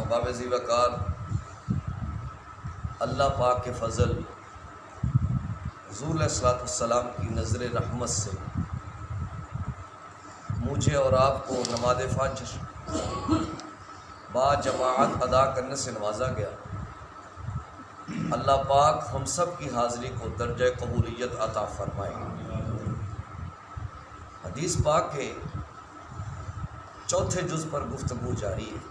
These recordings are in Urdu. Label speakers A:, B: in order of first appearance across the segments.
A: احباب ذی وقار، اللہ پاک کے فضل، حضور علیہ الصلوۃ والسلام کی نظر رحمت سے مجھے اور آپ کو نماز فجر با جماعت ادا کرنے سے نوازا گیا۔ اللہ پاک ہم سب کی حاضری کو درجہ قبولیت عطا فرمائے۔ حدیث پاک کے چوتھے جز پر گفتگو جاری ہے۔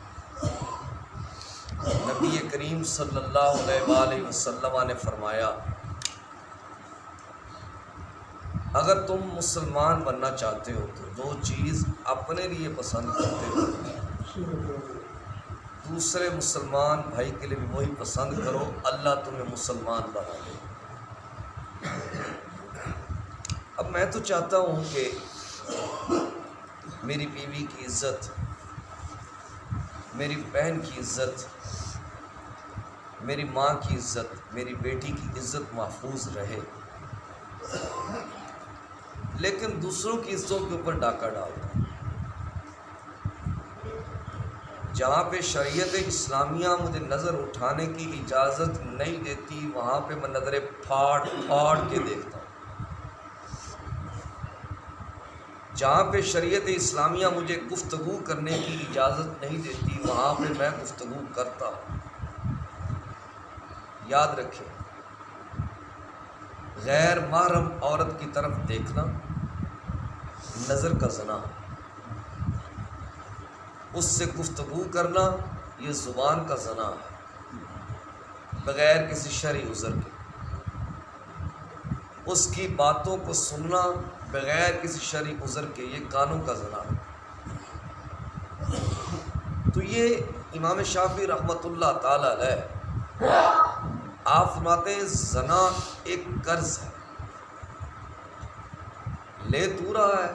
A: نبی کریم صلی اللہ علیہ وآلہ وسلم نے فرمایا، اگر تم مسلمان بننا چاہتے ہو تو جو چیز اپنے لیے پسند کرتے ہو دوسرے مسلمان بھائی کے لیے بھی وہی پسند کرو، اللہ تمہیں مسلمان بنا دے۔ اب میں تو چاہتا ہوں کہ میری بیوی کی عزت، میری بہن کی عزت، میری ماں کی عزت، میری بیٹی کی عزت محفوظ رہے، لیکن دوسروں کی عزتوں کے اوپر ڈاکہ ڈالتا ہوں۔ جہاں پہ شریعت اسلامیہ مجھے نظر اٹھانے کی اجازت نہیں دیتی، وہاں پہ میں نظریں پھاڑ پھاڑ کے دیکھتا ہوں۔ جہاں پہ شریعت اسلامیہ مجھے گفتگو کرنے کی اجازت نہیں دیتی، وہاں پہ میں گفتگو کرتا ہوں۔ یاد رکھیں، غیر محرم عورت کی طرف دیکھنا نظر کا زنا، اس سے گفتگو کرنا یہ زبان کا زنا ہے، بغیر کسی شرعی عذر کے۔ اس کی باتوں کو سننا بغیر کسی شرعی عذر کے یہ کانوں کا زنا ہے۔ تو یہ امام شافعی رحمۃ اللہ تعالی علیہ آپ فرماتے ہیں زنا ایک قرض ہے، لے تو رہا ہے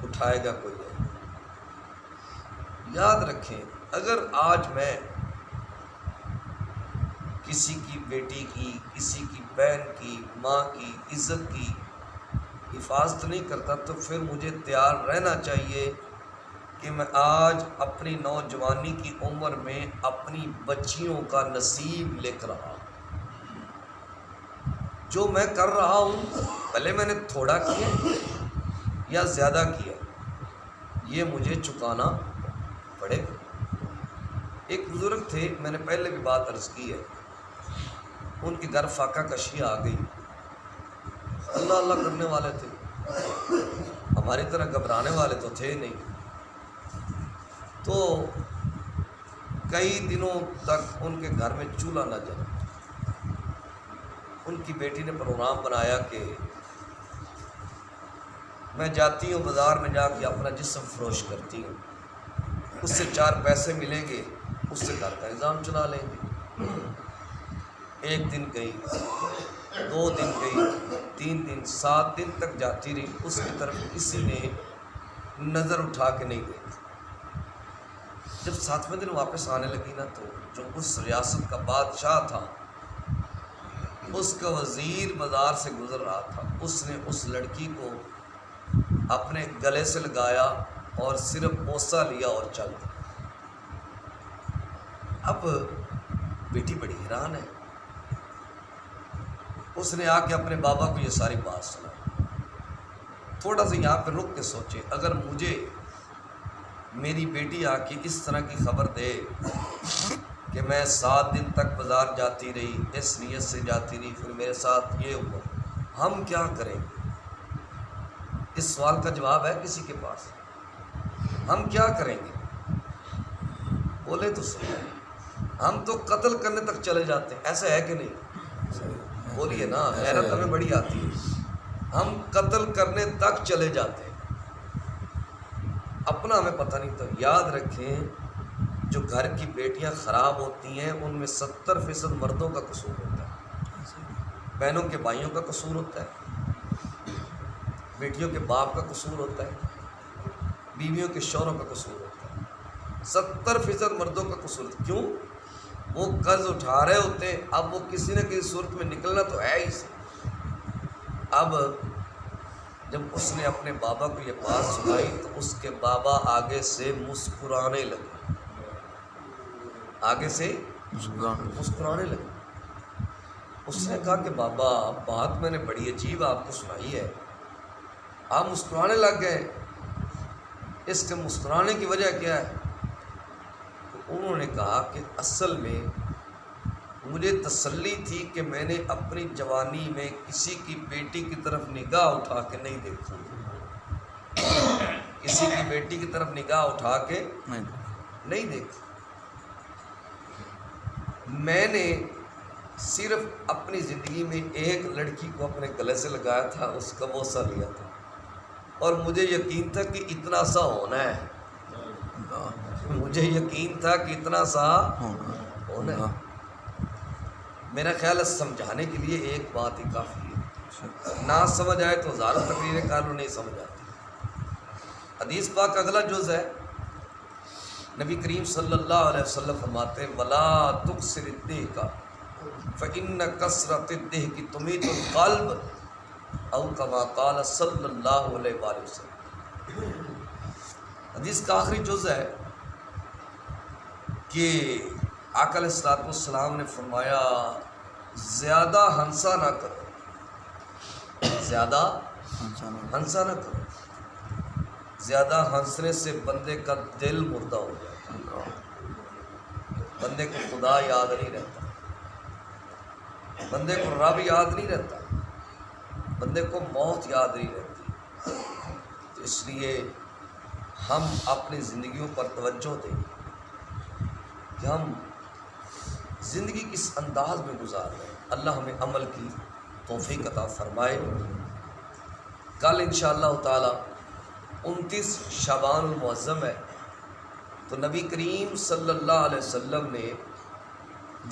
A: اٹھائے گا کوئی ہے۔ یاد رکھیں، اگر آج میں کسی کی بیٹی کی، کسی کی بہن کی، ماں کی عزت کی حفاظت نہیں کرتا تو پھر مجھے تیار رہنا چاہیے کہ میں آج اپنی نوجوانی کی عمر میں اپنی بچیوں کا نصیب لکھ رہا ہوں۔ جو میں کر رہا ہوں، پہلے میں نے تھوڑا کیا یا زیادہ کیا، یہ مجھے چکانا پڑے گا۔ ایک بزرگ تھے، میں نے پہلے بھی بات عرض کی ہے، ان کے گھر فاقہ کشی آ گئی، اللہ اللہ کرنے والے تھے، ہماری طرح گھبرانے والے تو تھے نہیں۔ تو کئی دنوں تک ان کے گھر میں چولہا نہ جلا۔ ان کی بیٹی نے پروگرام بنایا کہ میں جاتی ہوں بازار میں، جا کے اپنا جسم فروش کرتی ہوں، اس سے 4 پیسے ملیں گے، اس سے گھر کا نظام چلا لیں گے۔ 1 دن گئی، 2 دن گئی، 3 دن، 7 دن تک جاتی رہی، اس کی طرف کسی نے نظر اٹھا کے نہیں دیکھا۔ جب 7ویں دن واپس آنے لگی نا، تو جو اس ریاست کا بادشاہ تھا، اس کا وزیر بازار سے گزر رہا تھا، اس نے اس لڑکی کو اپنے گلے سے لگایا اور صرف بوسہ لیا اور چل دیا۔ اب بیٹی بڑی حیران ہے، اس نے آ کے اپنے بابا کو یہ ساری بات سنائی۔ تھوڑا سا یہاں پہ رک کے سوچے، اگر مجھے میری بیٹی آ کے اس طرح کی خبر دے کہ میں 7 دن تک بازار جاتی رہی، اس نیت سے جاتی رہی، پھر میرے ساتھ یہ ہوا، ہم کیا کریں گے؟ اس سوال کا جواب ہے کسی کے پاس؟ ہم کیا کریں گے؟ بولے تو صحیح، ہم تو قتل کرنے تک چلے جاتے ہیں، ایسا ہے کہ نہیں؟ بولیے نا، حیرت ہمیں بڑی آتی ہے، ہم قتل کرنے تک چلے جاتے ہیں، اپنا ہمیں پتہ نہیں۔ تو یاد رکھیں، جو گھر کی بیٹیاں خراب ہوتی ہیں ان میں 70% مردوں کا قصور ہوتا ہے، بہنوں کے بھائیوں کا قصور ہوتا ہے، بیٹیوں کے باپ کا قصور ہوتا ہے، بیویوں کے شوہروں کا قصور ہوتا ہے۔ 70% مردوں کا قصور ہوتا ہے۔ کیوں؟ وہ قرض اٹھا رہے ہوتے ہیں، اب وہ کسی نہ کسی صورت میں نکلنا تو ہے ہی سے۔ اب جب اس نے اپنے بابا کو یہ بات سنائی تو اس کے بابا آگے سے مسکرانے لگے۔ آگے سے مسکرانے لگے۔ اس نے کہا کہ بابا بات میں نے بڑی عجیب آپ کو سنائی ہے، آپ مسکرانے لگ گئے، اس کے مسکرانے کی وجہ کیا ہے؟ تو انہوں نے کہا کہ اصل میں مجھے تسلی تھی کہ میں نے اپنی جوانی میں کسی کی بیٹی کی طرف نگاہ اٹھا کے نہیں دیکھوں، کسی کی بیٹی کی طرف نگاہ اٹھا کے نہیں دیکھا، میں نے صرف اپنی زندگی میں ایک لڑکی کو اپنے گلے سے لگایا تھا، اس کا بوسہ لیا تھا، اور مجھے یقین تھا کہ اتنا سا ہونا ہے، مجھے یقین تھا کہ اتنا سا ہونا ہے۔ میرا خیال ہے سمجھانے کے لیے ایک بات ہی کافی ہے، نہ سمجھ آئے تو ہزاروں تقریریں کر لو، نہیں سمجھ آتی۔ حدیث پاک کا اگلا جز ہے، نبی کریم صلی اللہ علیہ وسلم فرماتے ہیں وَلَا تُكْسِرِ الضِّحْكَ فَإِنَّ كَثْرَةَ الضِّحْكِ تُمِيتُ الْقَلْبَ او کما قال صلی اللہ علیہ وآلہ وسلم۔ حدیث کا آخری جز ہے کہ آقا علیہ الصلوۃ والسلام نے فرمایا زیادہ ہنسا نہ کرو، زیادہ ہنسا نہ کرو، زیادہ ہنسنے سے بندے کا دل مردہ ہو جاتا ہے، بندے کو خدا یاد نہیں رہتا، بندے کو رب یاد نہیں رہتا، بندے کو موت یاد نہیں رہتی۔ تو اس لیے ہم اپنی زندگیوں پر توجہ دیں کہ ہم زندگی کس انداز میں گزار رہے ہیں۔ اللہ ہمیں عمل کی توفیق عطا فرمائے۔ کل انشاءاللہ تعالی 29 شعبان المعظم ہے، تو نبی کریم صلی اللہ علیہ وسلم نے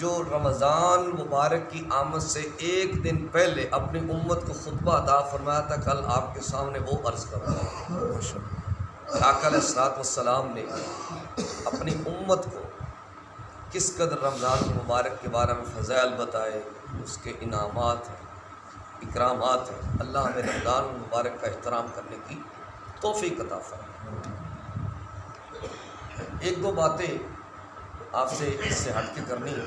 A: جو رمضان مبارک کی آمد سے ایک دن پہلے اپنی امت کو خطبہ عطا فرمایا تھا، کل آپ کے سامنے وہ عرض کر رہا ہوں۔ آقا علیہ الصلوۃ والسلام نے اپنی امت کو کس قدر رمضان المبارک کے بارے میں فضائل بتائے، اس کے انعامات ہیں، اکرامات ہیں۔ اللہ ہمیں رمضان المبارک کا احترام کرنے کی توفیق عطا فرمائے۔ ایک دو باتیں آپ سے اس سے ہٹ کے کرنی ہے۔